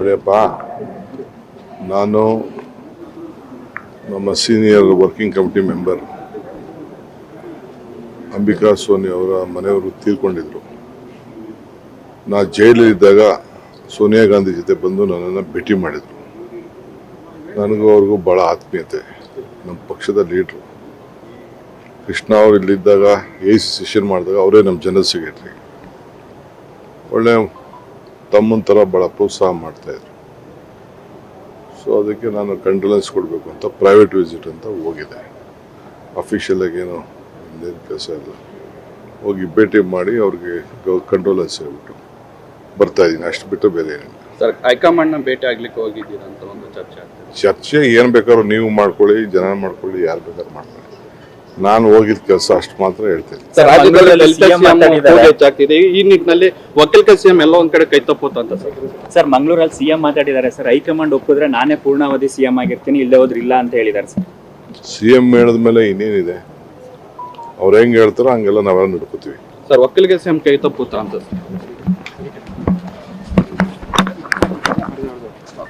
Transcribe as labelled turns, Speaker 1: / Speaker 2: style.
Speaker 1: ನೋಡಿಯಪ್ಪ, ನಾನು ನಮ್ಮ senior working committee member Ambika Soni ಅವರ ಮನೆಯವರು ತೀರ್ಕೊಂಡಿದ್ರು. ನಾ ಜೈಲಲ್ಲಿದ್ದಾಗ ಸೋನಿಯಾ ಗಾಂಧಿ ಜೊತೆ ಬಂದು ನನ್ನನ್ನು ಭೇಟಿ ಮಾಡಿದರು. ನನಗೂ ಅವ್ರಿಗೂ ಭಾಳ ಆತ್ಮೀಯತೆ. ನಮ್ಮ ಪಕ್ಷದ ಲೀಡ್ರು ಕೃಷ್ಣ ಅವರು ಇಲ್ಲಿದ್ದಾಗ ಸೆಷನ್ ಮಾಡಿದಾಗ ಅವರೇ ನಮ್ಮ ಜನರಲ್ ಸೆಕ್ರೆಟರಿ. ಒಳ್ಳೆ ತಮ್ಮನ ಥರ ಭಾಳ ಪ್ರೋತ್ಸಾಹ ಮಾಡ್ತಾಯಿದ್ರು. ಸೊ ಅದಕ್ಕೆ ನಾನು ಕಂಡೋಲೆನ್ಸ್ ಕೊಡಬೇಕು ಅಂತ ಪ್ರೈವೇಟ್ ವಿಸಿಟ್ ಅಂತ ಹೋಗಿದ್ದೆ. ಅಫಿಷಿಯಲಾಗಿ ಏನೋ ಕೆಲಸ ಇಲ್ಲ, ಹೋಗಿ ಭೇಟಿ ಮಾಡಿ ಅವ್ರಿಗೆ ಕಂಡೋಲೆನ್ಸ್ ಹೇಳ್ಬಿಟ್ಟು ಬರ್ತಾ ಇದ್ದೀನಿ. ಅಷ್ಟು ಬಿಟ್ಟು ಬೇರೆ ಏನಿಲ್ಲ.
Speaker 2: ಸರ್, ಹೈಕಮಾಂಡ್ನ ಭೇಟಿ ಆಗ್ಲಿಕ್ಕೆ ಹೋಗಿದ್ದೀರಾ ಅಂತ ಒಂದು
Speaker 1: ಚರ್ಚೆ ಏನು ಬೇಕಾದ್ರೂ ನೀವು ಮಾಡ್ಕೊಳ್ಳಿ, ಜನ ಮಾಡ್ಕೊಳ್ಳಿ, ಯಾರು ಬೇಕಾದ್ರೂ ಮಾಡ್ಕೊಳ್ಳಿ. ನಾನು ಹೋಗಿದ್ದ ಕೆಲಸ ಅಷ್ಟು ಮಾತ್ರ ಹೇಳ್ತೇನೆ.
Speaker 2: ಈ ನಿಟ್ಟಿನಲ್ಲಿ ಒಕ್ಕಲಿಗ ಸಿಎಂ ಎಲ್ಲ ಒಂದ್ ಕಡೆ ಕೈ ತಪ್ಪೋತ ಅಂತ
Speaker 3: ಸರ್ ಮಂಗಳೂರಲ್ಲಿ ಸಿಎಂ ಮಾತಾಡಿದ್ದಾರೆ ಸರ್. ಹೈಕಮಾಂಡ್ ಒಪ್ಪಿದ್ರೆ ನಾನೇ ಪೂರ್ಣಾವಧಿ ಸಿಎಂ ಆಗಿರ್ತೀನಿ, ಇಲ್ಲದೆ ಹೋದ್ರೆ ಇಲ್ಲ ಅಂತ ಹೇಳಿದ್ದಾರೆ ಸರ್.
Speaker 1: ಸಿಎಂ ಹೇಳಿದ್ಮೇಲೆ ಇನ್ನೇನಿದೆ, ಅವ್ರು ಹೆಂಗ್ ಹೇಳ್ತಾರೋ ಹಂಗೆಲ್ಲ ನಾವೆಲ್ಲ ನಡ್ಕೋತೀವಿ
Speaker 2: ಸರ್. ಒಕ್ಕಲಿಗ ಸಿಎಂ ಕೈ ತಪ್ಪುತ್ತಾ ಅಂತ